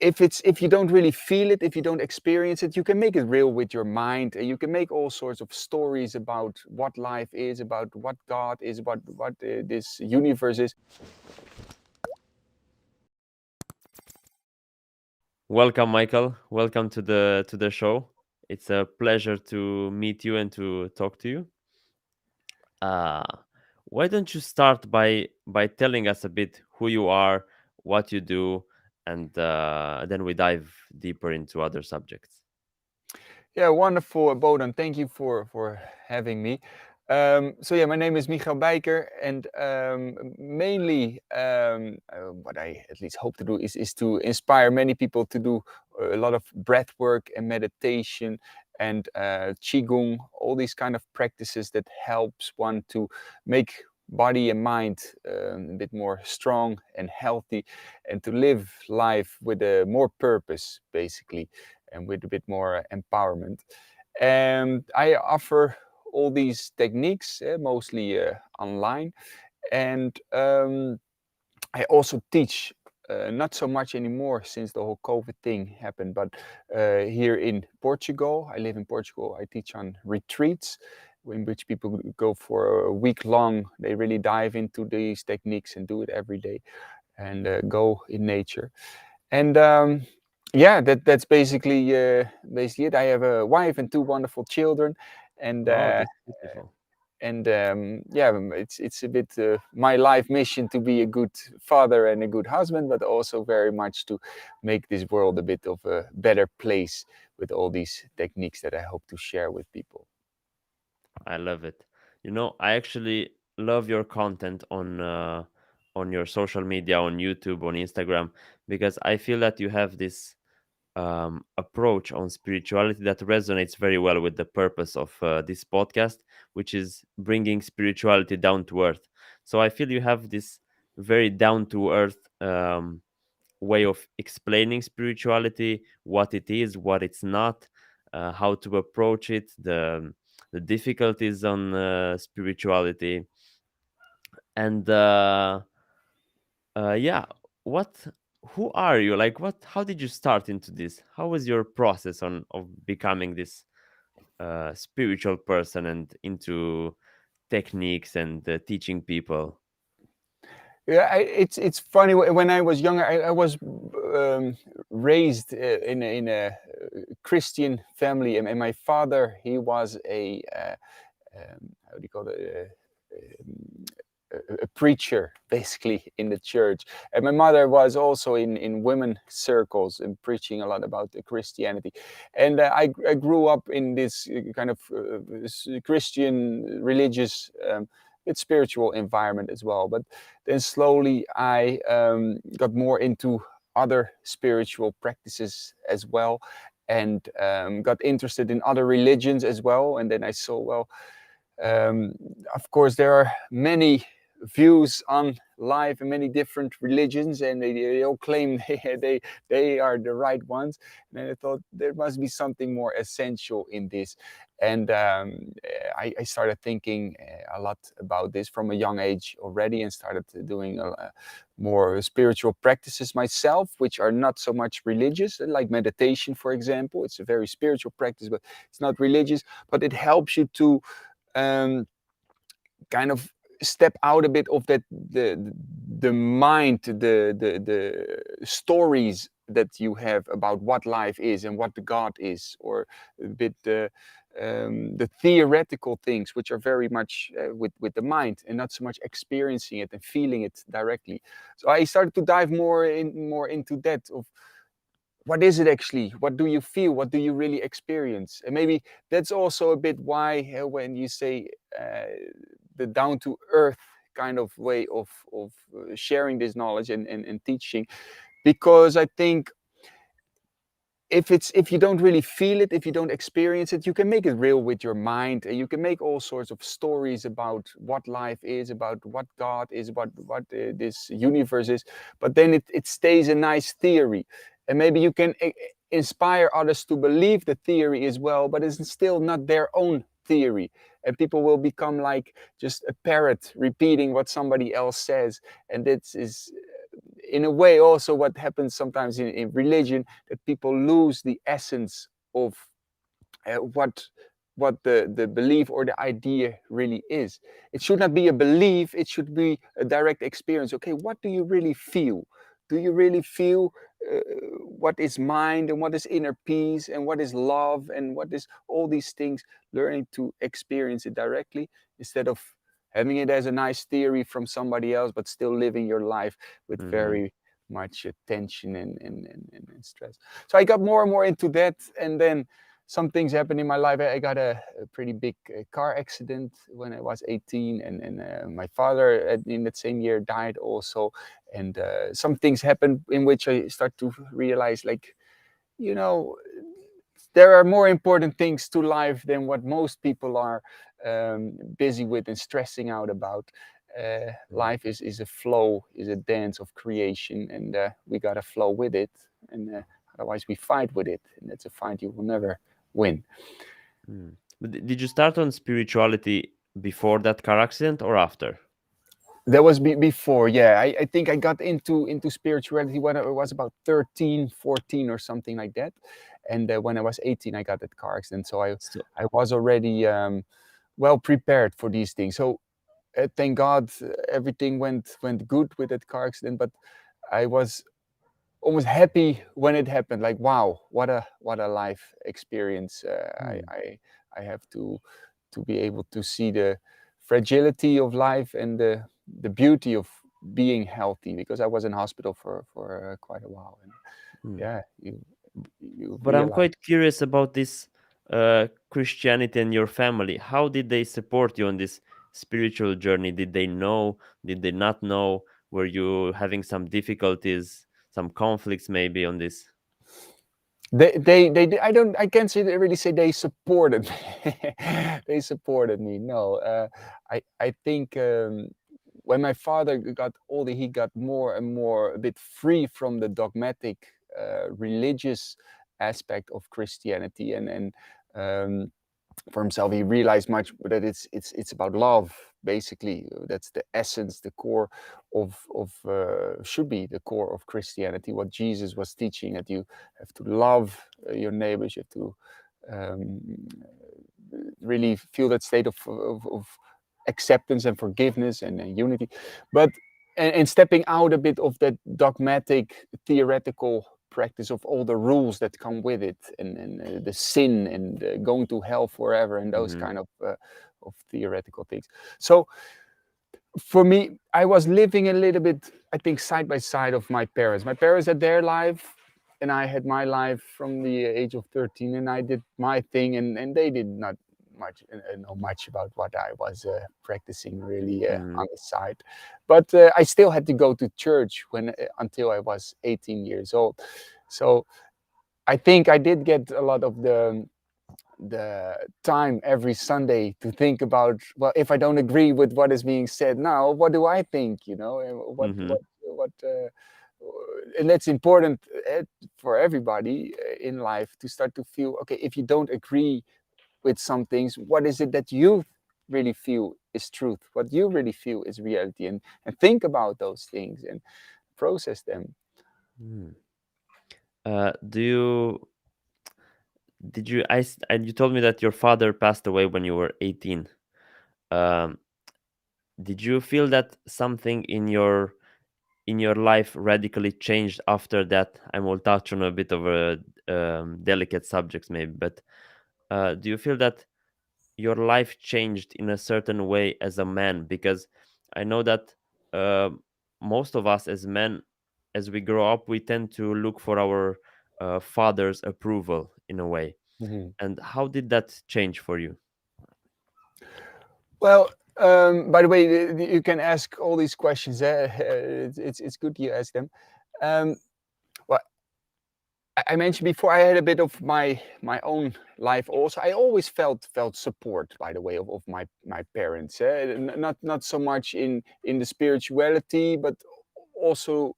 if you don't really feel it, if you don't experience it, you can make it real with your mind, and you can make all sorts of stories about what life is, about what God is, about what this universe is. Welcome, Michael. Welcome to the show. It's a pleasure to meet you and to talk to you. Uh, why don't you start by telling us a bit who you are, what you do, and then we dive deeper into other subjects. Yeah, wonderful, Bodan. Thank you for having me. So yeah, my name is Michael Bijker, and mainly what I at least hope to do is to inspire many people to do a lot of breath work and meditation and QiGong, all these kind of practices that helps one to make body and mind a bit more strong and healthy, and to live life with a more purpose, basically, and with a bit more empowerment. And I offer all these techniques, mostly online. And I also teach, not so much anymore since the whole COVID thing happened, but here in Portugal, I live in Portugal, I teach on retreats in which people go for a week long. They really dive into these techniques and do it every day, and go in nature. And yeah, that's basically it. I have a wife and two wonderful children, and Oh, that's beautiful. yeah, it's a bit my life mission to be a good father and a good husband, but also very much to make this world a bit of a better place with all these techniques that I hope to share with people. I love it. I actually love your content on your social media, on YouTube, on Instagram, because I feel that you have this approach on spirituality that resonates very well with the purpose of this podcast, which is bringing spirituality down to earth. So I feel you have this very down to earth way of explaining spirituality, what it is, what it's not, how to approach it, the difficulties on spirituality, and yeah, what who are you, like, what how did you start into this? How was your process on of becoming this spiritual person and into techniques and teaching people? Yeah, it's funny. When I was younger, I was raised in a Christian family, and my father, he was a how do you call it? A preacher, basically, in the church. And my mother was also in women circles and preaching a lot about the Christianity. And I grew up in this kind of Christian religious, bit spiritual environment as well. But then slowly I got more into other spiritual practices as well, and got interested in other religions as well. And then I saw, well, um, of course, there are many views on life and many different religions, and they all claim they are the right ones. And then I thought there must be something more essential in this. And I started thinking a lot about this from a young age already, and started doing more spiritual practices myself, which are not so much religious, like meditation, for example. It's a very spiritual practice, but it's not religious. But it helps you to um, kind of step out a bit of that the mind, the stories that you have about what life is and what the God is, or a bit the theoretical things, which are very much with the mind, and not so much experiencing it and feeling it directly. So I started to dive more into that of what is it actually? What do you feel? What do you really experience? And maybe that's also a bit why when you say the down to earth kind of way of sharing this knowledge and teaching, because I think if you don't really feel it, if you don't experience it, you can make it real with your mind, and you can make all sorts of stories about what life is, about what God is, about what this universe is. But then it stays a nice theory, and maybe you can inspire others to believe the theory as well, but it's still not their own theory. And people will become like just a parrot repeating what somebody else says, and this is in a way also what happens sometimes in religion, that people lose the essence of what the belief or the idea really is. It should not be a belief, it should be a direct experience. Okay, what do you really feel? Do you really feel what is mind and what is inner peace and what is love and what is all these things? Learning to experience it directly instead of having it as a nice theory from somebody else, but still living your life with Mm-hmm. very much tension and stress. So I got more and more into that, and then some things happened in my life. I got a pretty big car accident when I was 18, and my father in that same year died also. And some things happened in which I start to realize, like, you know, there are more important things to life than what most people are busy with and stressing out about. Life is a flow, is a dance of creation, and we gotta flow with it. And otherwise, we fight with it, and that's a fight you will never win. Mm. But did you start on spirituality before that car accident or after? That was before, yeah. I think I got into spirituality when I was about 13, 14 or something like that. And when I was 18, I got that car accident. So So, I was already well prepared for these things. So thank God everything went good with that car accident. But I was almost happy when it happened. Like, wow, what a life experience. mm, I have to be able to see the fragility of life and the beauty of being healthy, because I was in hospital for quite a while. And mm. yeah, you But I'm realize. quite curious about this Christianity and your family. How did they support you on this spiritual journey? Did they know? Did they not know? Were you having some difficulties, some conflicts maybe on this? I can't say they really say they supported me. They supported me. No, I think when my father got older, he got more and more a bit free from the dogmatic religious aspect of Christianity, and um, for himself he realized much that it's about love, basically. That's the essence, the core of should be the core of Christianity, what Jesus was teaching, that you have to love your neighbors, you have to um, really feel that state of acceptance and forgiveness and unity. But and stepping out a bit of that dogmatic theoretical practice of all the rules that come with it, and the sin and going to hell forever and those Mm-hmm. kind of theoretical things. So for me, I was living a little bit, I think, side by side of my parents. My parents had their life, and I had my life from the age of 13, and I did my thing, and they did not much know much about what I was practicing really Mm-hmm. on the side. But I still had to go to church when until I was 18 years old. So I think I did get a lot of the time every Sunday to think about, well, if I don't agree with what is being said now, what do I think? And Mm-hmm. and that's important for everybody in life, to start to feel, okay, if you don't agree with some things, what is it that you really feel is truth? What you really feel is reality, and think about those things and process them. Mm. Do you did you and you told me that your father passed away when you were 18. Um, did you feel that something in your life radically changed after that? I will touch on a bit of a delicate subjects maybe, but do you feel that your life changed in a certain way as a man? Because I know that uh, most of us as men, as we grow up, we tend to look for our father's approval in a way. Mhm. And how did that change for you? Well, by the way, you can ask all these questions. It's good you ask them. Um, well, I mentioned before, I had a bit of my own life also. I always felt support, by the way, of my parents. Not so much in the spirituality, but also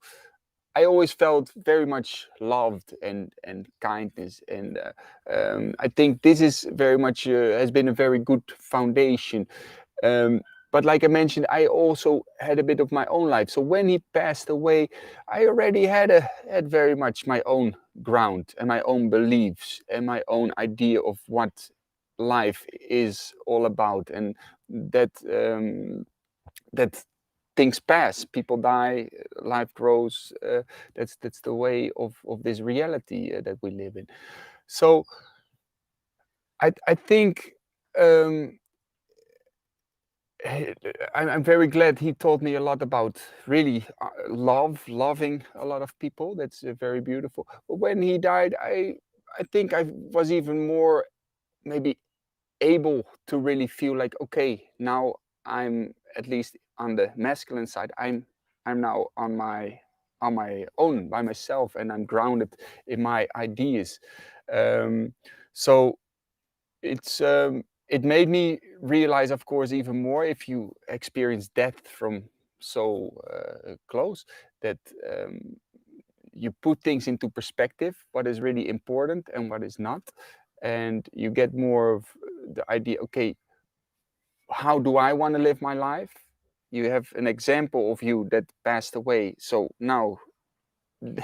I always felt very much loved and kindness, and I think this is very much has been a very good foundation. Um, but like I mentioned, I also had a bit of my own life. So when he passed away, I already had very much my own ground and my own beliefs and my own idea of what life is all about, and that that things pass, people die, life grows. That's the way of this reality that we live in. So I think. Um, he- I'm very glad he taught me a lot about really loving a lot of people. That's very beautiful. But when he died, I think I was even more maybe able to really feel like, okay, now I'm at least on the masculine side. I'm now on my own by myself, and I'm grounded in my ideas. Um, so it made me realize, of course, even more if you experience death from so close, that you put things into perspective, what is really important and what is not, and you get more of the idea, okay, how do I want to live my life? You have an example of you that passed away, so now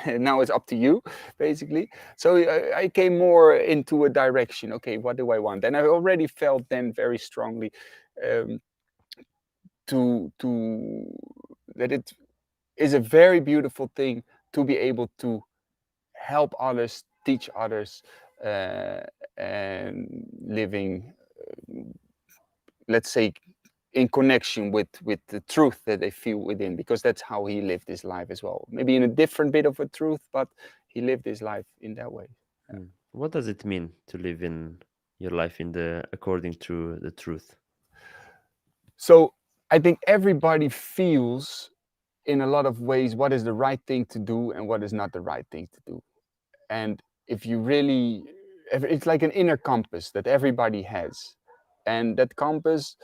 now it's up to you, basically. So I came more into a direction. Okay, what do I want? And I already felt then very strongly um, to that it is a very beautiful thing to be able to help others, teach others, uh, and living, let's say, in connection with the truth that they feel within, because that's how he lived his life as well. Maybe in a different bit of a truth, but he lived his life in that way. What does it mean to live in your life in the according to the truth? So I think everybody feels in a lot of ways what is the right thing to do and what is not the right thing to do. And if you really, it's like an inner compass that everybody has. And that compass,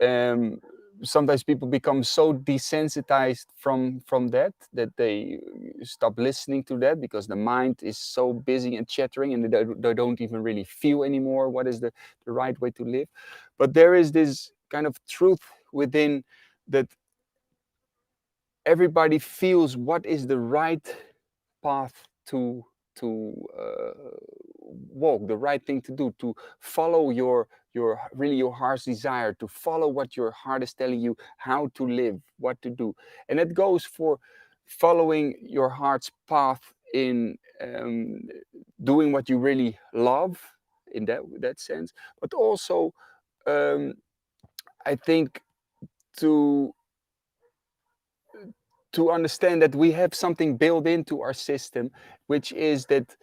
um, sometimes people become so desensitized from that they stop listening to that, because the mind is so busy and chattering, and they don't even really feel anymore what is the right way to live. But there is this kind of truth within that everybody feels what is the right path to walk, the right thing to do, to follow your really your heart's desire, to follow what your heart is telling you how to live, what to do. And it goes for following your heart's path in doing what you really love in that sense, but also um, I think to understand that we have something built into our system, which is that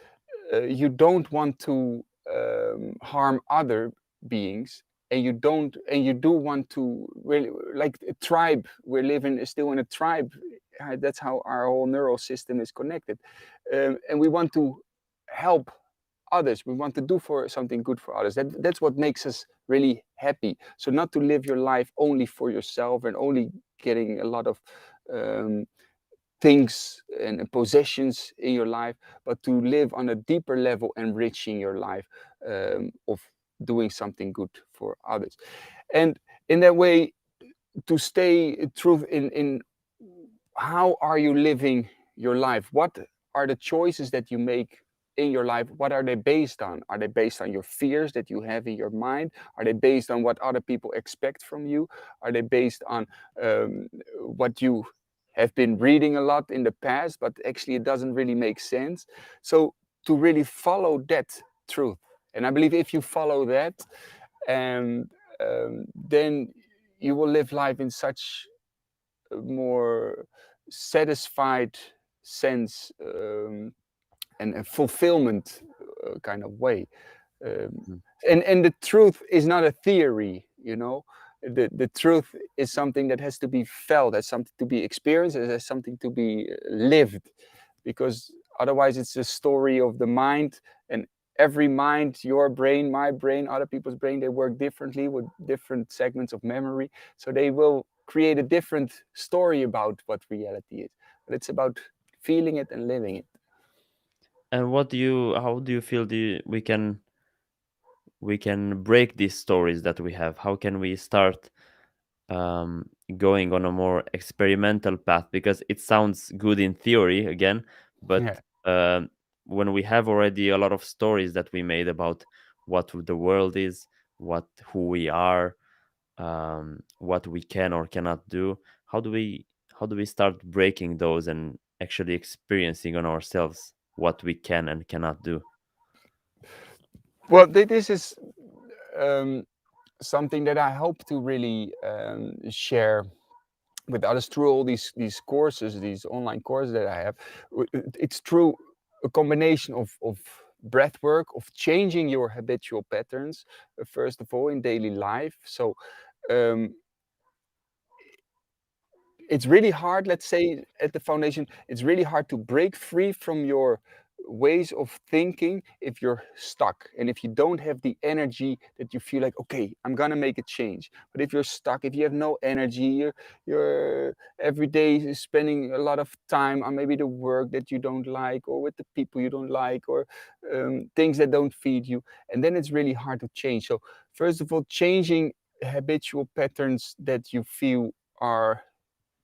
you don't want to harm other beings, and you do want to really, like a tribe. We're living still in a tribe. That's how our whole neural system is connected, and we want to help others. We want to do for something good for others. That's what makes us really happy. So not to live your life only for yourself and only getting a lot of um, things and possessions in your life, but to live on a deeper level, enriching your life, of doing something good for others. And in that way, to stay true in how are you living your life? What are the choices that you make in your life? What are they based on? Are they based on your fears that you have in your mind? Are they based on what other people expect from you? Are they based on what you have been reading a lot in the past, but actually it doesn't really make sense? So to really follow that truth, and I believe if you follow that, and then you will live life in such more satisfied sense, and a fulfillment kind of way. Um, Mm. and the truth is not a theory, you know. The truth is something that has to be felt, has something to be experienced, it has something to be lived, because otherwise it's a story of the mind. And every mind, your brain, my brain, other people's brain, they work differently with different segments of memory, so they will create a different story about what reality is. But it's about feeling it and living it. And how do you feel we can break these stories that we have? How can we start um, going on a more experimental path, because it sounds good in theory again, but Yeah. when we have already a lot of stories that we made about what the world is, who we are, what we can or cannot do, how do we start breaking those and actually experiencing on ourselves what we can and cannot do? Well, this is um, something that I hope to really share with others through all these courses, these online courses that I have. It's through a combination of breath work, of changing your habitual patterns, first of all, in daily life. So um, it's really hard, let's say at the foundation, it's really hard to break free from your ways of thinking if you're stuck and if you don't have the energy that you feel like, okay, I'm gonna make a change. But if you're stuck, if you have no energy, you're every day is spending a lot of time on maybe the work that you don't like, or with the people you don't like, or things that don't feed you, and then it's really hard to change. So first of all, changing habitual patterns that you feel are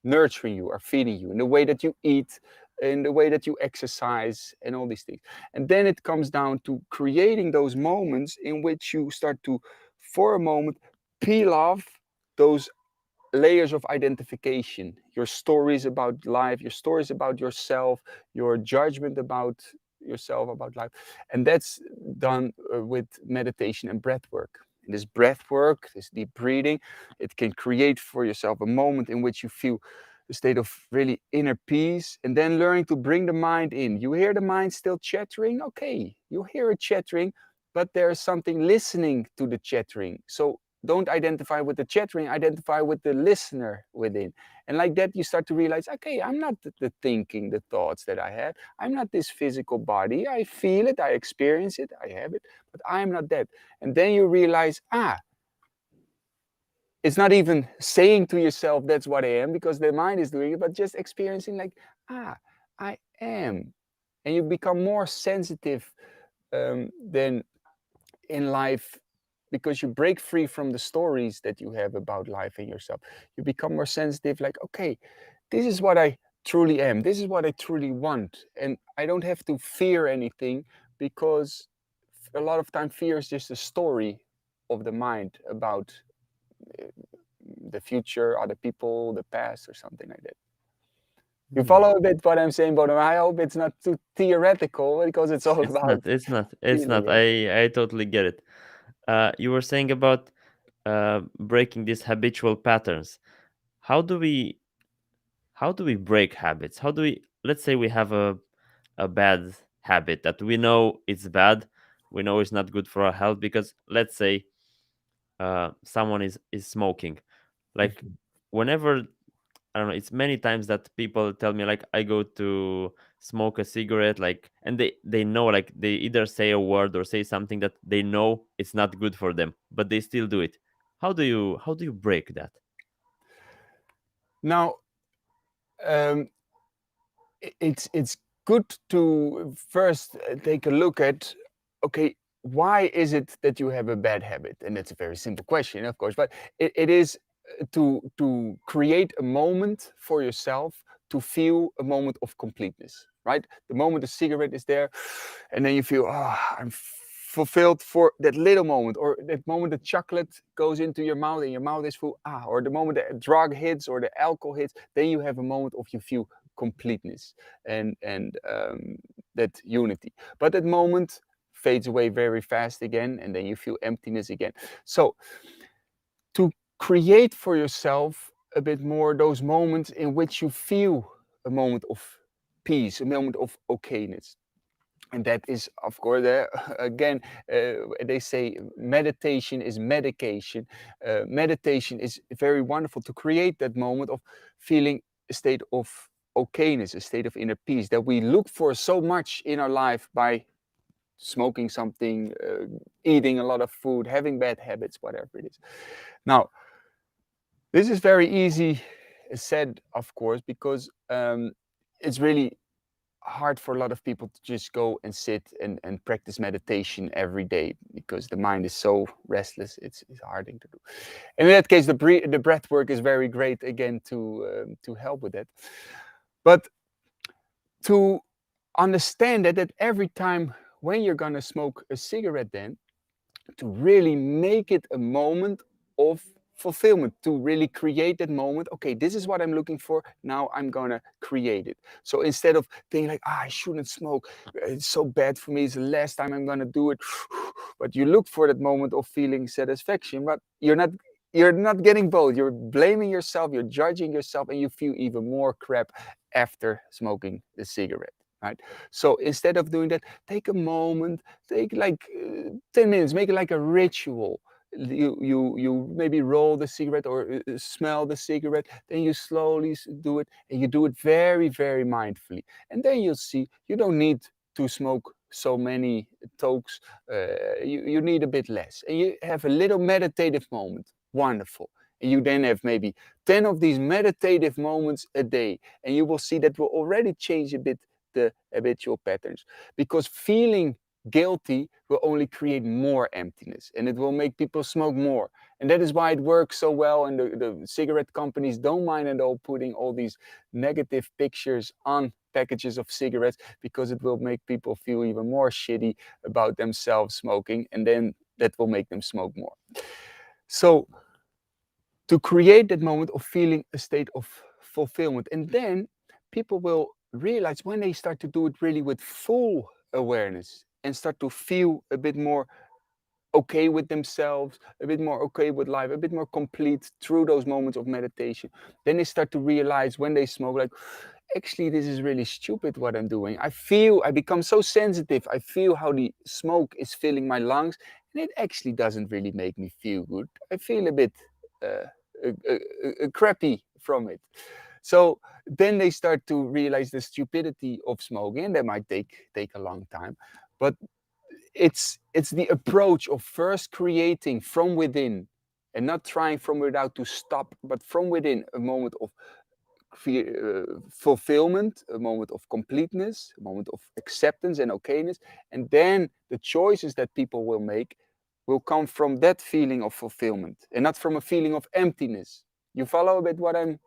nurturing you, are feeding you in the way that you eat, in the way that you exercise, and all these things. And then it comes down to creating those moments in which you start to, for a moment, peel off those layers of identification, your stories about life, your stories about yourself, your judgment about yourself, about life. And that's done with meditation and breath work. And this breath work, this deep breathing, it can create for yourself a moment in which you feel a state of really inner peace, and then learning to bring the mind in. You hear the mind still chattering, okay, you hear it chattering, but there's something listening to the chattering. So don't identify with the chattering, identify with the listener within. And like that, you start to realize, okay, I'm not the thinking, the thoughts that I have. I'm not this physical body. I feel it, I experience it, I have it, but I'm not that. And then you realize, it's not even saying to yourself, that's what I am, because the mind is doing it, but just experiencing like, I am. And you become more sensitive than in life, because you break free from the stories that you have about life and yourself. You become more sensitive, like, okay, this is what I truly am, this is what I truly want, and I don't have to fear anything, because a lot of time fear is just a story of the mind about uh, the future, other people, the past, or something like that. You Hmm. follow a bit what I'm saying, but I hope it's not too theoretical, because it's all It's not. about It's not. It's feeling not. it. I totally get it. You were saying about breaking these habitual patterns. How do we break habits? How do we, let's say we have a bad habit that we know it's bad, we know it's not good for our health, because let's say someone is smoking. Like, Mhm. whenever, I don't know, it's many times that people tell me, like, I go to smoke a cigarette, like, and they know, like, they either say a word or say something that they know it's not good for them, but they still do it. How do you break that? Now, um, it's good to first take a look at, okay, why is it that you have a bad habit? And that's a very simple question, of course, but it is to create a moment for yourself, to feel a moment of completeness, right? The moment the cigarette is there, and then you feel, I'm fulfilled for that little moment, or that moment the chocolate goes into your mouth and your mouth is full, or the moment the drug hits or the alcohol hits, then you have a moment of you feel completeness and that unity. But that moment fades away very fast again, and then you feel emptiness again. So to create for yourself a bit more those moments in which you feel a moment of peace, a moment of okayness. And that is, of course, again, they say meditation is medication. Meditation is very wonderful to create that moment of feeling a state of okayness, a state of inner peace that we look for so much in our life by smoking something, eating a lot of food, having bad habits, whatever it is. Now, this is very easy said, of course, because it's really hard for a lot of people to just go and sit and practice meditation every day because the mind is so restless. It's a hard thing to do. In that case, the breath work is very great again to help with that. But to understand that every time when you're gonna smoke a cigarette, then to really make it a moment of fulfillment, to really create that moment. Okay, this is what I'm looking for. Now I'm gonna create it. So instead of thinking like, I shouldn't smoke, it's so bad for me, it's the last time I'm gonna do it. But you look for that moment of feeling satisfaction, but you're not getting both. You're blaming yourself, you're judging yourself, and you feel even more crap after smoking the cigarette. Right. So instead of doing that, take a moment, take like 10 minutes, make it like a ritual. You maybe roll the cigarette or smell the cigarette, then you slowly do it, and you do it very, very mindfully. And then you'll see you don't need to smoke so many tokes. You need a bit less, and you have a little meditative moment. Wonderful. And you then have maybe 10 of these meditative moments a day, and you will see that will already change a bit the habitual patterns, because feeling guilty will only create more emptiness, and it will make people smoke more. And that is why it works so well, and the cigarette companies don't mind at all putting all these negative pictures on packages of cigarettes, because it will make people feel even more shitty about themselves smoking, and then that will make them smoke more. So to create that moment of feeling a state of fulfillment. And then people will realize when they start to do it really with full awareness and start to feel a bit more okay with themselves, a bit more okay with life, a bit more complete through those moments of meditation. Then they start to realize when they smoke, like, actually, this is really stupid what I'm doing. I become so sensitive. I feel how the smoke is filling my lungs, and it actually doesn't really make me feel good. I feel a bit uh, crappy from it. So then they start to realize the stupidity of smoking, and that might take a long time. But it's the approach of first creating from within and not trying from without to stop, but from within a moment of fulfillment, a moment of completeness, a moment of acceptance and okayness. And then the choices that people will make will come from that feeling of fulfillment and not from a feeling of emptiness. You follow a bit what I'm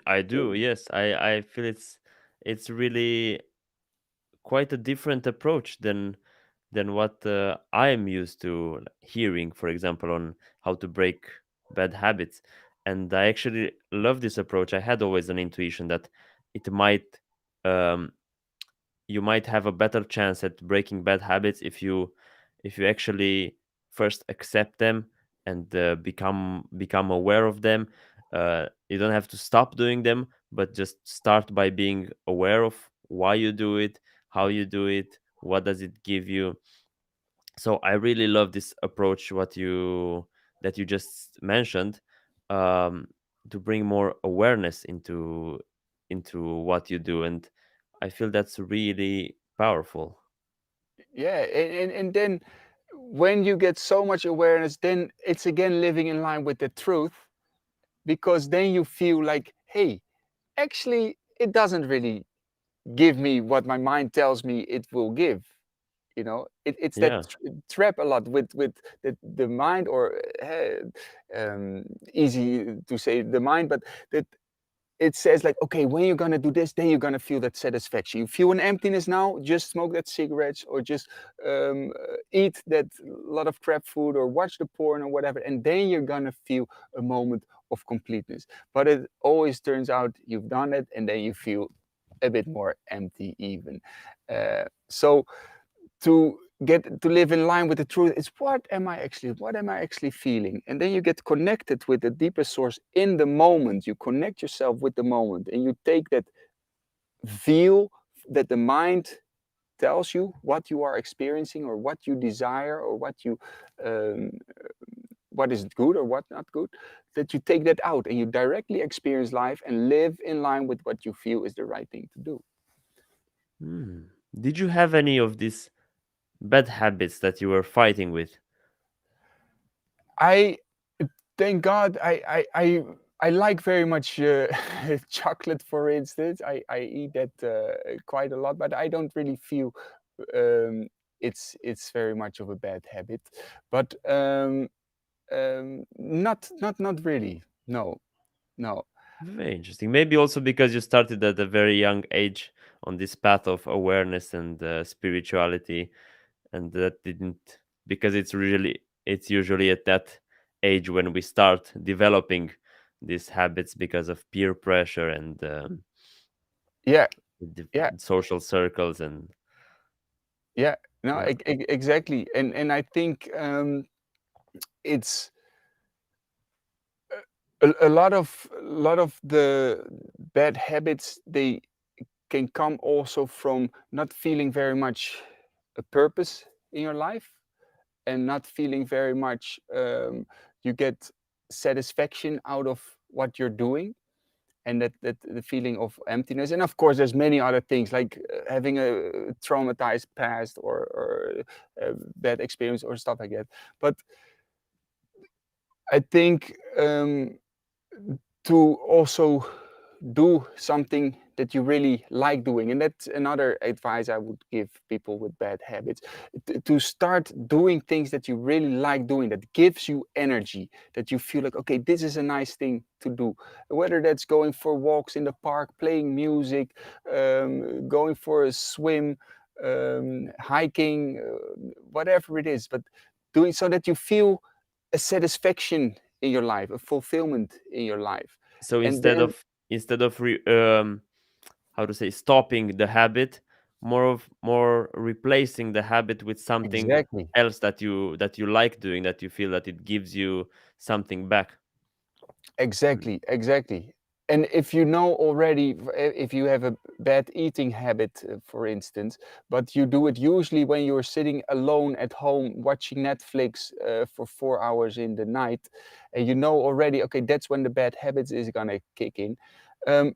I do. saying? Yes, I feel it's really quite a different approach than what I am used to hearing, for example, on how to break bad habits. And I actually love this approach. I had always an intuition that it might um, you might have a better chance at breaking bad habits if you actually first accept them and become aware of them. You don't have to stop doing them, but just start by being aware of why you do it, how you do it, what does it give you. So I really love this approach what you that you just mentioned, um, to bring more awareness into what you do, and I feel that's really powerful. Yeah, and then when you get so much awareness, then it's again living in line with the truth, because then you feel like, hey, actually, it doesn't really give me what my mind tells me it will give. It's that Yeah. trap a lot with the mind, or easy to say the mind, but that it says like, okay, when you're gonna do this, then you're gonna feel that satisfaction. You feel an emptiness now, just smoke that cigarettes, or just eat that lot of crap food, or watch the porn or whatever, and then you're gonna feel a moment of completeness. But it always turns out you've done it, and then you feel a bit more empty even. So to get to live in line with the truth is, what am I actually feeling? And then you get connected with the deeper source in the moment. You connect yourself with the moment, and you take that feel that the mind tells you what you are experiencing, or what you desire, or um, what is good or what not good, that you take that out and you directly experience life and live in line with what you feel is the right thing to do. Hmm. Did you have any of these bad habits that you were fighting with? I thank God. I I like very much chocolate, for instance. I eat that quite a lot, but I don't really feel um, it's very much of a bad habit. But not really. No, no. Very interesting. Maybe also because you started at a very young age on this path of awareness and spirituality, and that didn't, because it's usually at that age when we start developing these habits because of peer pressure and Yeah, the yeah, social circles and yeah. No, yeah. exactly. And I think it's a lot of the bad habits, they can come also from not feeling very much a purpose in your life, and not feeling very much you get satisfaction out of what you're doing, and that the feeling of emptiness. And of course there's many other things, like having a traumatized past, or a bad experience or stuff like that. But I think to also do something that you really like doing. And that's another advice I would give people with bad habits, to start doing things that you really like doing, that gives you energy, that you feel like, okay, this is a nice thing to do. Whether that's going for walks in the park, playing music, going for a swim, hiking, whatever it is, but doing so that you feel a satisfaction in your life, a fulfillment in your life. So And then instead of how to say, stopping the habit, more replacing the habit with something exactly, else that you like doing, that you feel that it gives you something back. Mm. exactly. And if you know already, if you have a bad eating habit, for instance, but you do it usually when you're sitting alone at home watching Netflix for 4 hours in the night, and you know already, okay, that's when the bad habits is gonna kick in. Um,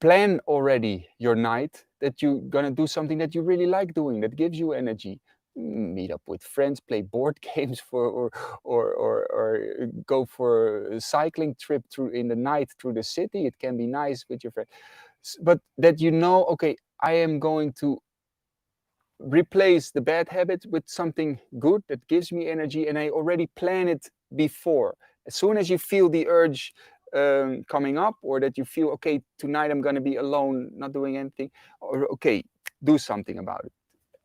Plan already your night that you're gonna do something that you really like doing, that gives you energy. Meet up with friends, play board games, or go for a cycling trip through in the night through the city. It can be nice with your friend. But that you know, okay, I am going to replace the bad habit with something good that gives me energy, and I already plan it before. As soon as you feel the urge coming up, or that you feel, okay, tonight I'm going to be alone, not doing anything, or okay, do something about it,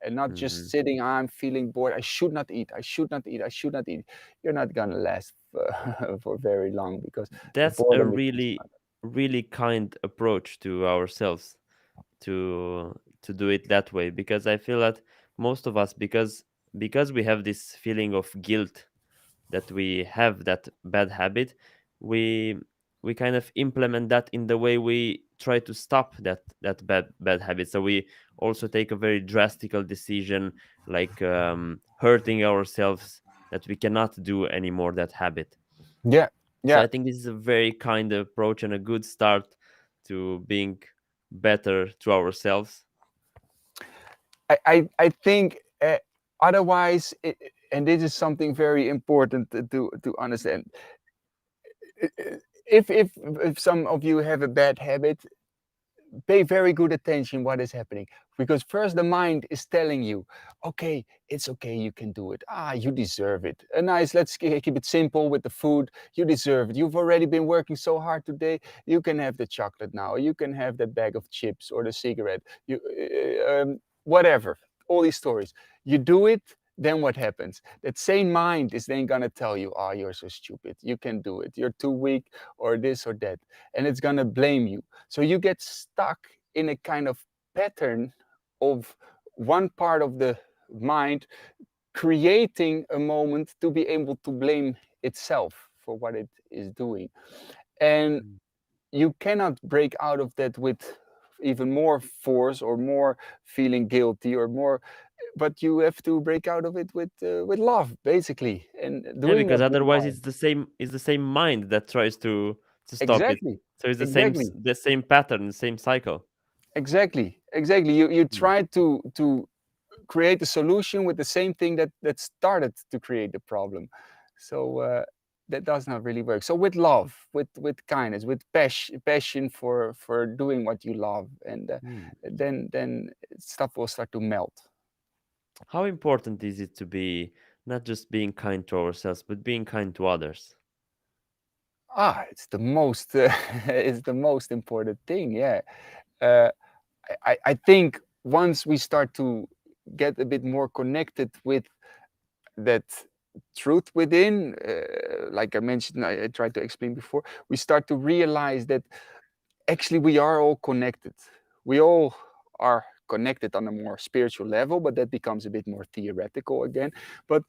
and not just Mhm. sitting, I'm feeling bored, I should not eat, I should not eat, I should not eat. You're not going to last for very long, because the That's a boredom becomes really really kind approach to ourselves, to do it that way, because I feel that most of us, because we have this feeling of guilt that we have that bad habit, we we kind of implement that in the way we try to stop that bad habit. So we also take a very drastical decision, like hurting ourselves, that we cannot do anymore that habit. yeah, So yeah. I think this is a very kind approach and a good start to being better to ourselves. I think otherwise, and this is something very important to understand. If some of you have a bad habit, pay very good attention what is happening, because first the mind is telling you, okay, it's okay, you can do it, you deserve it, a nice, let's keep it simple with the food, you deserve it, you've already been working so hard today, you can have the chocolate now, you can have that bag of chips or the cigarette, whatever, all these stories, you do it. Then what happens? That same mind is then gonna tell you, you're so stupid, you can do it, you're too weak, or this or that, and it's gonna blame you. So you get stuck in a kind of pattern of one part of the mind creating a moment to be able to blame itself for what it is doing. And Mm. you cannot break out of that with even more force, or more feeling guilty, or more, but you have to break out of it with love, basically, and Yeah, doing because that with otherwise love. it's the same mind that tries to stop it. Exactly, So it's exactly, the same pattern, the same cycle. exactly. You Mm. try to create a solution with the same thing that started to create the problem. So that does not really work. So with love, with kindness, with passion for doing what you love, and Hmm. then stuff will start to melt. How important is it to be not just being kind to ourselves, but being kind to others? It's the most it's the most important thing. Yeah, uh, I think once we start to get a bit more connected with that truth within, like I mentioned, I tried to explain before, we start to realize that actually we are all connected. We all are connected on a more spiritual level, but that becomes a bit more theoretical again. But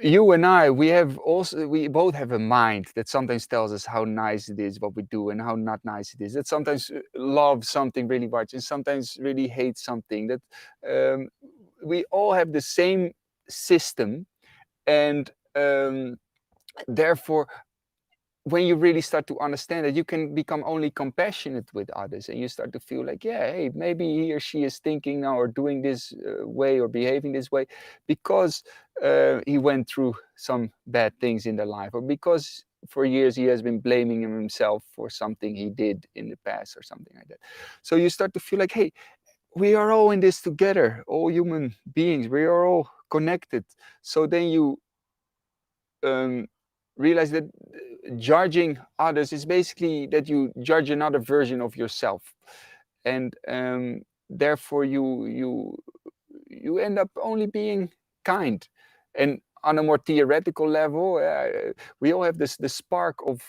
you and I, we both have a mind that sometimes tells us how nice it is what we do and how not nice it is. That sometimes love something really much and sometimes really hate something. That um, we all have the same system, and therefore when you really start to understand that, you can become only compassionate with others, and you start to feel like, yeah, hey, maybe he or she is thinking now or doing this way or behaving this way because he went through some bad things in their life, or because for years he has been blaming himself for something he did in the past or something like that. So you start to feel like, hey, we are all in this together, all human beings, we are all connected. So then you um, realize that judging others is basically that you judge another version of yourself, and therefore you end up only being kind. And on a more theoretical level, we all have this the spark of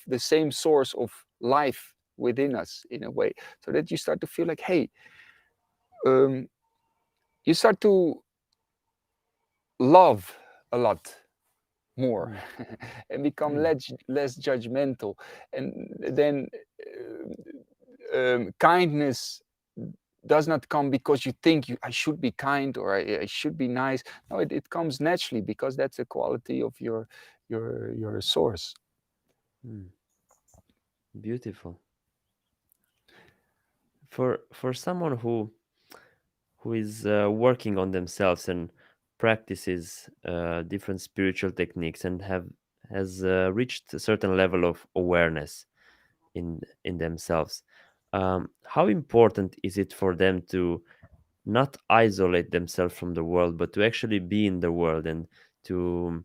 the same source of life within us in a way, so that you start to feel like, hey, um, you start to love a lot more Hmm. and become Hmm. less judgmental, and then kindness does not come because you think I should be kind or I should be nice. No, it comes naturally because that's the quality of your source. Hmm. Beautiful. For someone who is working on themselves and practices different spiritual techniques and have has reached a certain level of awareness in themselves, how important is it for them to not isolate themselves from the world, but to actually be in the world and to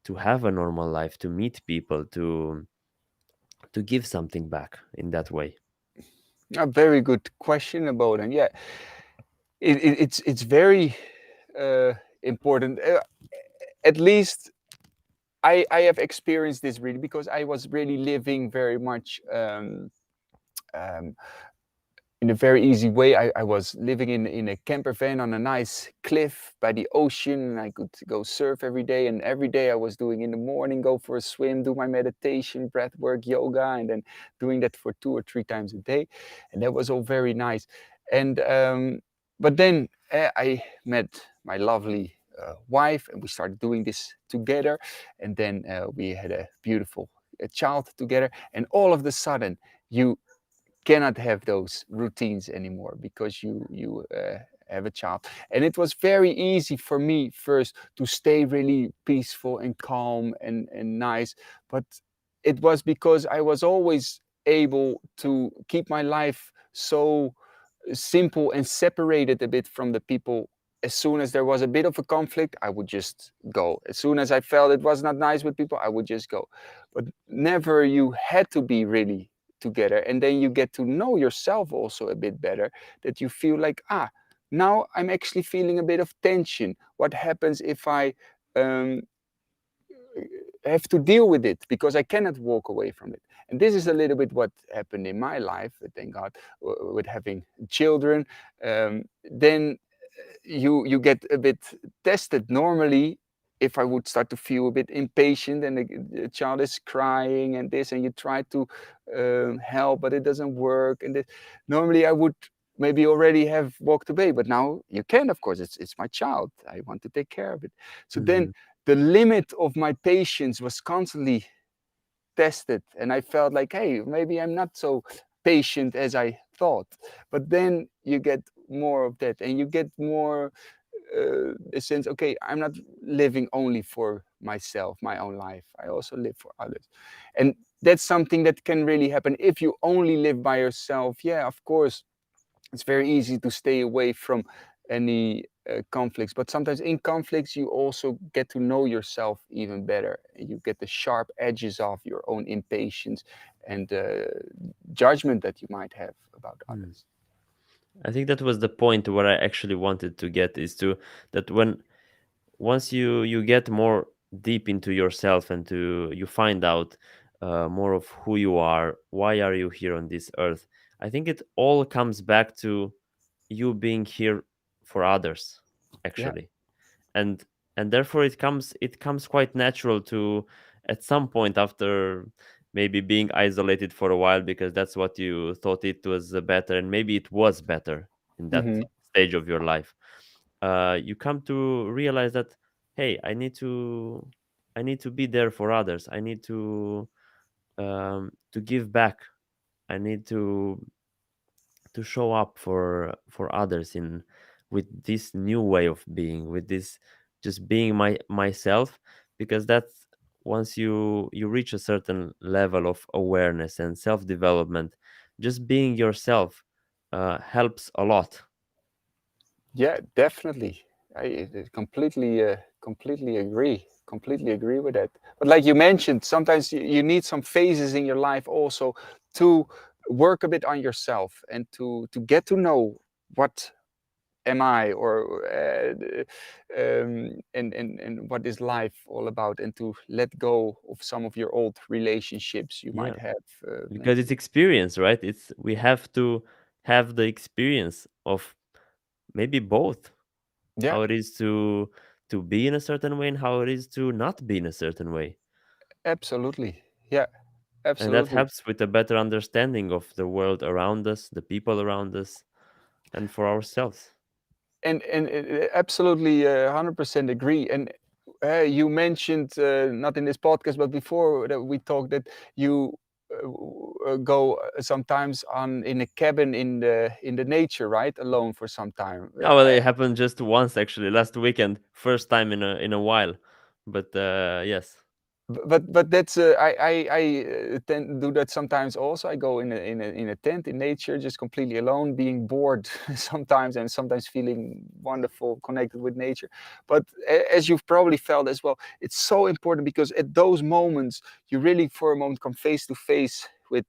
to have a normal life, to meet people, to give something back in that way? A very good question about, and yeah, it's very uh, important. At least I have experienced this really because I was really living very much um, in a very easy way. I was living in a camper van on a nice cliff by the ocean, and I could go surf every day. And every day I was doing in the morning, go for a swim, do my meditation, breath work, yoga, and then doing that for 2 or 3 times a day. And that was all very nice. And but then I met my lovely wife, and we started doing this together. And then we had a beautiful child together. And all of a sudden, you cannot have those routines anymore because you have a child. And it was very easy for me first to stay really peaceful and calm and nice, but it was because I was always able to keep my life so simple and separated a bit from the people. As soon as there was a bit of a conflict, I would just go. As soon as I felt it was not nice with people, I would just go. But never you had to be really together. And then you get to know yourself also a bit better, that you feel like, now I'm actually feeling a bit of tension. What happens if I um, have to deal with it because I cannot walk away from it. And this is a little bit what happened in my life, thank God, with having children. Then you get a bit tested. Normally, if I would start to feel a bit impatient and the child is crying and this, and you try to help, but it doesn't work, and this, normally I would maybe already have walked away. But now you can, of course, it's my child. I want to take care of it. So then Mhm. the limit of my patience was constantly tested, and I felt like, hey, maybe I'm not so patient as I thought. But then you get more of that, and you get more a sense, okay, I'm not living only for myself, my own life. I also live for others. And that's something that can really happen if you only live by yourself. Yeah, of course, it's very easy to stay away from any conflicts, but sometimes in conflicts you also get to know yourself even better. You get the sharp edges of your own impatience and judgment that you might have about Mm. others. I think that was the point where I actually wanted to get is to that when once you get more deep into yourself and to you find out more of who you are, why are you here on this earth, I think it all comes back to you being here for others, Yeah. actually. And and therefore it comes quite natural to at some point after maybe being isolated for a while because that's what you thought it was better, and maybe it was better in that Hmm. stage of your life. You come to realize that, hey, I need to be there for others. I need to give back. I need to show up for others in with this new way of being, with this just being myself, because that's once you reach a certain level of awareness and self development, just being yourself helps a lot. Yeah, definitely. I completely, completely agree with that. But like you mentioned, sometimes you need some phases in your life also to work a bit on yourself and to get to know what am I, or and what is life all about, and to let go of some of your old relationships you Yeah, might have because it's mentally. experience, right? It's we have to have the experience of maybe both, Yeah, how it is to be in a certain way and how it is to not be in a certain way. absolutely. Yeah, And that absolutely. helps with a better understanding of the world around us, the people around us, and for ourselves. And absolutely 100% agree. And you mentioned not in this podcast but before that we talked that you go sometimes on in a cabin in the nature, right, alone for some time. Yeah, well, it happened just once actually last weekend, first time in a while. But yes. But that's I tend to do that sometimes also. I go in a tent in nature, just completely alone, being bored sometimes, and sometimes feeling wonderful, connected with nature. But as you've probably felt as well, it's so important because at those moments you really for a moment come face to face with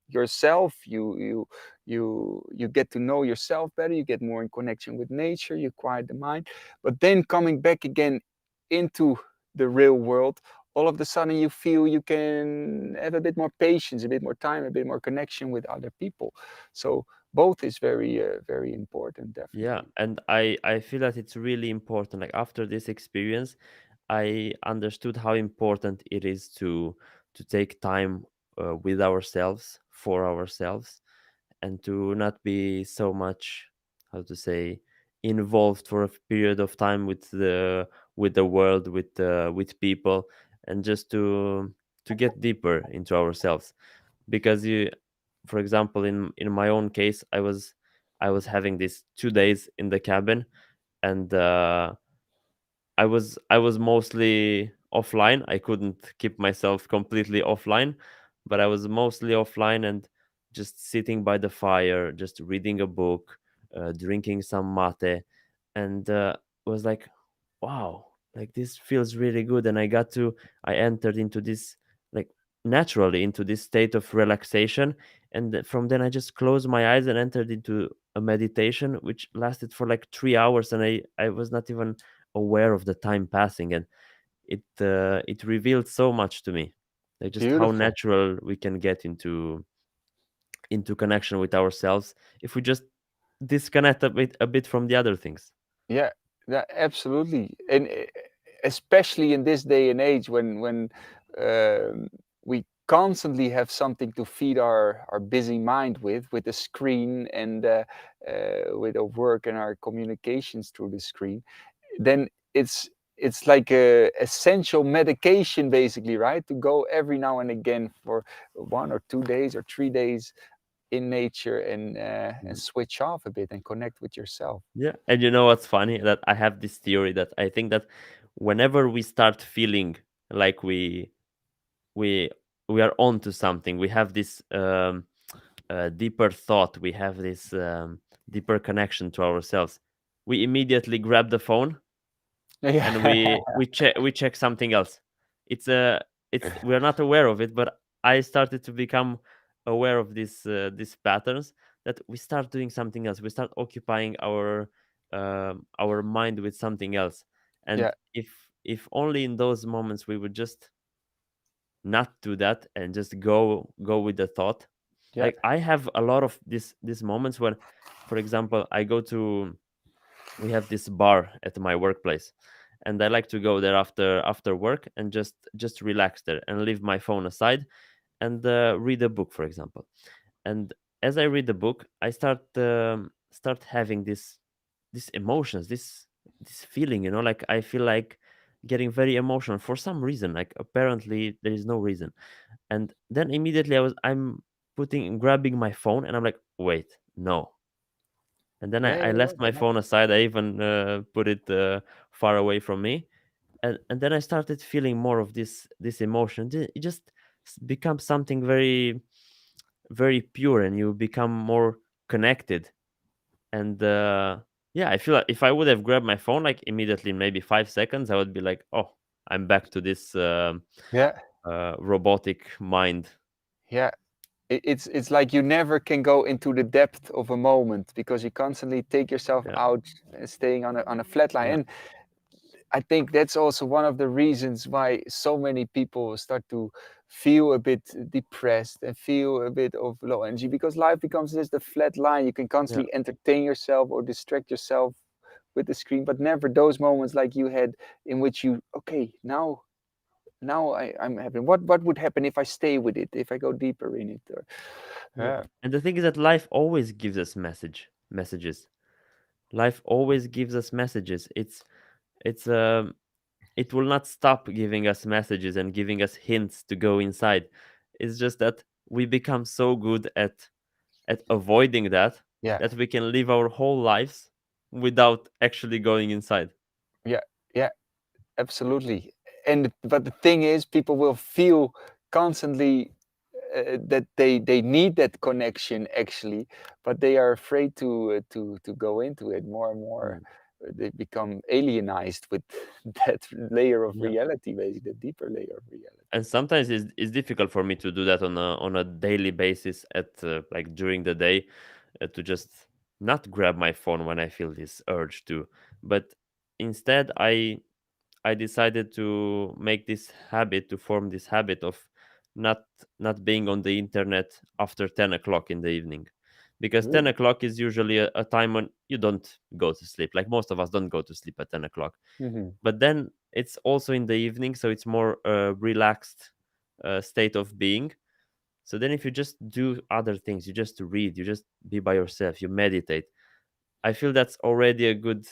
yourself. You get to know yourself better. You get more in connection with nature. You quiet the mind. But then coming back again into the real world, all of a sudden you feel you can have a bit more patience, a bit more time, a bit more connection with other people. So both is very important, Yeah, definitely. and I feel that it's really important. Like after this experience, I understood how important it is to take time with ourselves, for ourselves, and to not be so much, how to say, involved for a period of time with the world, with people, and just to get deeper into ourselves. Because you, for example, in my own case, I was having these 2 days in the cabin, and I was mostly offline. I couldn't keep myself completely offline, but I was mostly offline and just sitting by the fire, just reading a book, drinking some mate, and was like, wow, like this feels really good. And I entered into this, like, naturally into this state of relaxation, and from then I just closed my eyes and entered into a meditation which lasted for like 3 hours, and I was not even aware of the time passing, and it revealed so much to me, like just how Beautiful. natural we can get into connection with ourselves if we just disconnect a bit from the other things. Yeah, that absolutely. And especially in this day and age when we constantly have something to feed our busy mind with the screen and with our work and our communications through the screen, then it's like a essential medication basically, right, to go every now and again for 1 or 2 days or 3 days in nature and Mm. switch off a bit and connect with yourself. Yeah, and you know what's funny? That I have this theory that I think that whenever we start feeling like we we are onto something, we have this deeper thought, we have this deeper connection to ourselves, we immediately grab the phone and Yeah, we check something else. It's we're not aware of it, but I started to become aware of these patterns, that we start doing something else, we start occupying our mind with something else. And yeah, if only in those moments we would just not do that and just go with the thought. yeah, Like I have a lot of these moments where, for example, I go to we have this bar at my workplace, and I like to go there after work and just relax there and leave my phone aside and read a book, for example. And as I read the book, I start having these emotions, this feeling, like I feel like getting very emotional for some reason, like apparently there is no reason. And then immediately I'm grabbing my phone, and I'm like, wait, no. And then I yeah, left my yeah, phone aside. I even put it far away from me, and then I started feeling more of this emotion. It just becomes something very very pure, and you become more connected. And yeah, I feel like if I would have grabbed my phone like immediately, in maybe 5 seconds, I would be like, oh, I'm back to this yeah, robotic mind. yeah. It's like you never can go into the depth of a moment because you constantly take yourself Yeah, out, staying on a flat line. yeah, And I think that's also one of the reasons why so many people start to feel a bit depressed and feel a bit of low energy, because life becomes just a flat line. You can yeah, constantly entertain yourself or distract yourself with the screen, but never those moments like you had in which you, okay, now I'm having, what would happen if I stay with it, if I go deeper in it? Or, yeah. yeah, And the thing is that life always gives us messages. Life always gives us messages. It's it will not stop giving us messages and giving us hints to go inside. It's just that we become so good at avoiding that, yeah, that we can live our whole lives without actually going inside. yeah, yeah. Absolutely. And but the thing is, people will feel constantly that they need that connection actually, but they are afraid to go into it more and more. Mm. They become alienized with that layer of Yeah. reality, basically, the deeper layer of reality. And sometimes it's difficult for me to do that on a daily basis, at like during the day, to just not grab my phone when I feel this urge to. But instead, I decided to make this habit, to form this habit of not not being on the internet after 10 o'clock in the evening, because ten Really? o'clock is usually a time when you don't go to sleep. Like most of us don't go to sleep at 10 o'clock, Hmm. but then it's also in the evening, so it's more relaxed state of being. So then, if you just do other things, you just read, you just be by yourself, you meditate, I feel that's already a good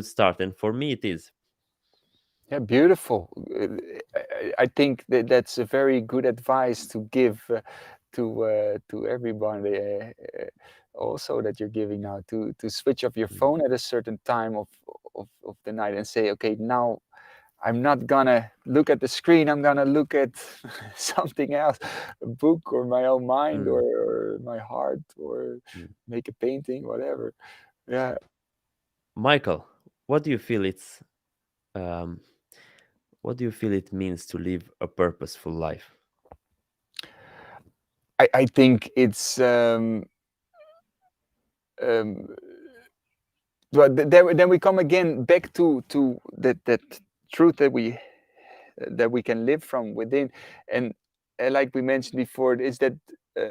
start, and for me it is. Yeah, beautiful. I think that that's a very good advice to give to everybody. Also, that you're giving now to switch off your Mm, phone at a certain time of the night and say, okay, now I'm not gonna look at the screen. I'm gonna look at something else, a book or my own mind mm, or my heart or mm. make a painting, whatever. Yeah, Michael, what do you feel it's um, what do you feel it means to live a purposeful life? I think it's. Um, but then we come again back to that truth that we can live from within, and like we mentioned before, is that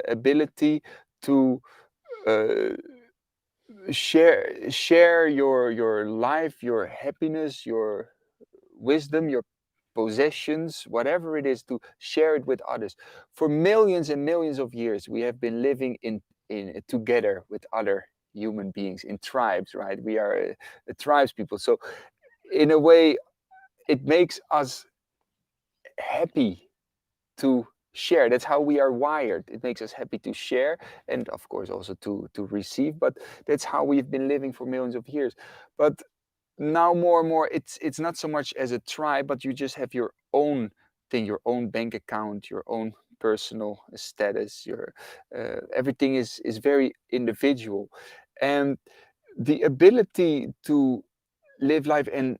ability to uh, share your life, your happiness, your wisdom, your possessions, whatever it is, to share it with others. For millions and millions of years, we have been living in together with other human beings in tribes, right? We are a tribes people. So in a way, it makes us happy to share. That's how we are wired. It makes us happy to share, and of course also to receive. But that's how we've been living for millions of years. But now more and more, it's not so much as a tribe, but you just have your own thing, your own bank account, your own personal status. Your everything is very individual, and the ability to live life and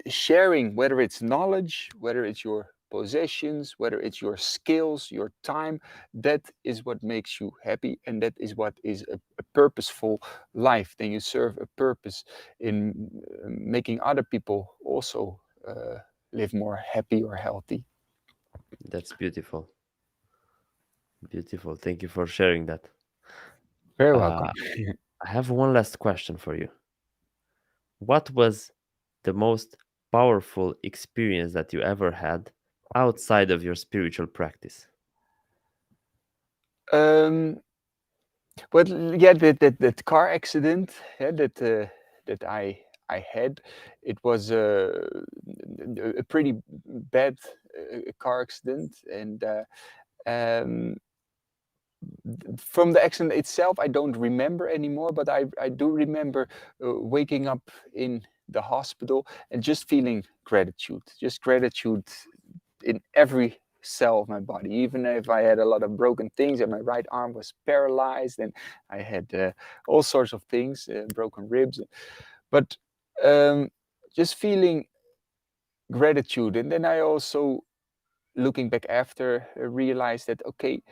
sharing, whether it's knowledge, whether it's your possessions, whether it's your skills, your time, that is what makes you happy, and that is what is a purposeful life. Then you serve a purpose in making other people also live more happy or healthy. That's beautiful. Beautiful. Thank you for sharing that. Very welcome. Uh, I have one last question for you. What was the most powerful experience that you ever had outside of your spiritual practice? um, but yeah, that car accident, yeah, that I had, it was a pretty bad car accident, and um, from the accident itself, I don't remember anymore, but I do remember waking up in the hospital and just feeling gratitude, just gratitude in every cell of my body. Even if I had a lot of broken things and my right arm was paralyzed and I had all sorts of things, broken ribs, but um, just feeling gratitude. And then I also, looking back after, realized that, okay,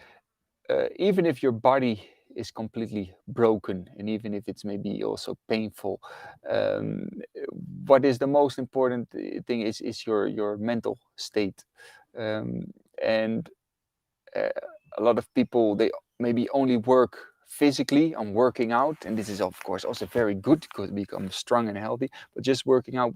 even if your body is completely broken and even if it's maybe also painful, um, what is the most important thing is your mental state. um, and uh, a lot of people, they maybe only work physically on working out, and this is of course also very good to become strong and healthy, but just working out,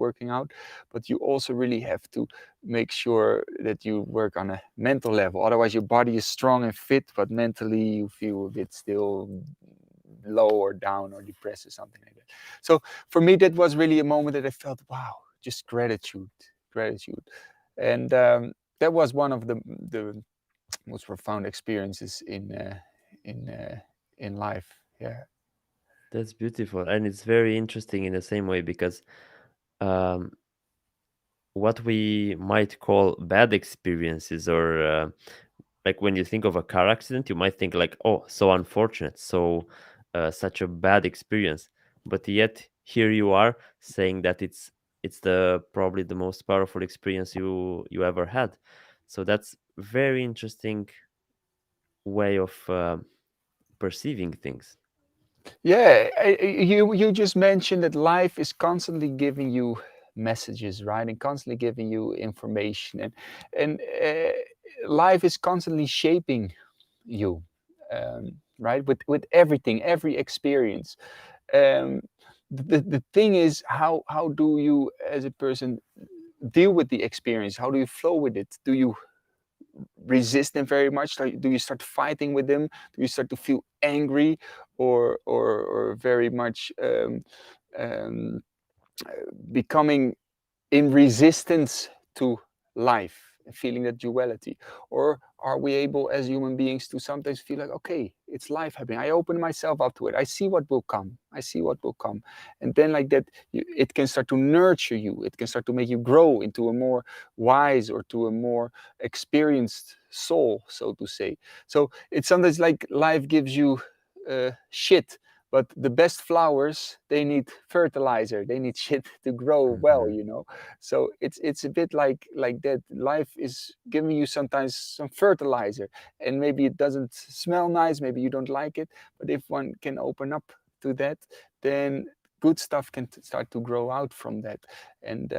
but you also really have to make sure that you work on a mental level. Otherwise your body is strong and fit, but mentally you feel a bit still low or down or depressed or something like that. So for me that was really a moment that I felt, wow, just gratitude. And that was one of the most profound experiences in in life. Yeah. That's beautiful. And it's very interesting in the same way because um, what we might call bad experiences, or like when you think of a car accident, you might think like, oh, so unfortunate, so such a bad experience. But yet here you are saying that it's the probably the most powerful experience you ever had. So that's very interesting way of perceiving things. Yeah, you just mentioned that life is constantly giving you messages, right, and constantly giving you information, and life is constantly shaping you, right, with everything, every experience. Um, the thing is, how do you as a person deal with the experience? How do you flow with it? Do you resist them very much? Like, do you start fighting with them? Do you start to feel angry, or very much um, becoming in resistance to life, feeling that duality? Or are we able as human beings to sometimes feel like, okay, it's life happening, I open myself up to it, I see what will come, I see what will come, and then like that it can start to nurture you, it can start to make you grow into a more wise or to a more experienced soul, so to say. So it's sometimes like life gives you shit, but the best flowers, they need fertilizer, they need shit to grow well, Mhm. you know. So it's a bit like that. Life is giving you sometimes some fertilizer, and maybe it doesn't smell nice, maybe you don't like it, but if one can open up to that, then good stuff can start to grow out from that. And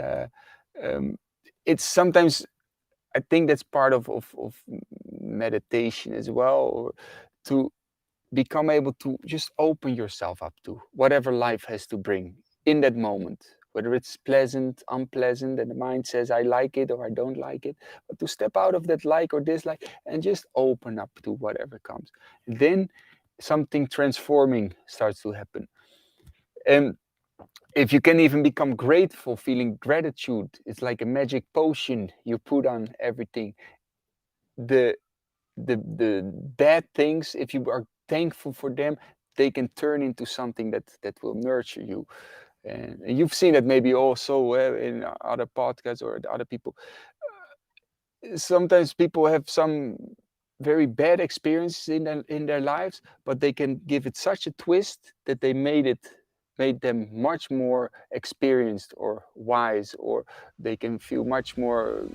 um, it's sometimes, I think that's part of meditation as well, or to become able to just open yourself up to whatever life has to bring in that moment, whether it's pleasant, unpleasant, and the mind says I like it or I don't like it, but to step out of that like or dislike and just open up to whatever comes. And then something transforming starts to happen. And if you can even become grateful, feeling gratitude, it's like a magic potion you put on everything. the bad things, if you are thankful for them, they can turn into something that will nurture you. And you've seen it maybe also in other podcasts or other people. Sometimes people have some very bad experiences in their lives, but they can give it such a twist that they made them much more experienced or wise, or they can feel much more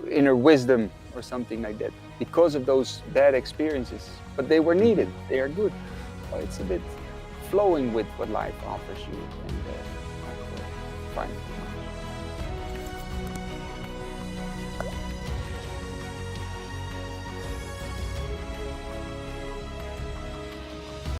inner wisdom or something like that because of those bad experiences. But they were needed. They are good. It's a bit flowing with what life offers you, and fine.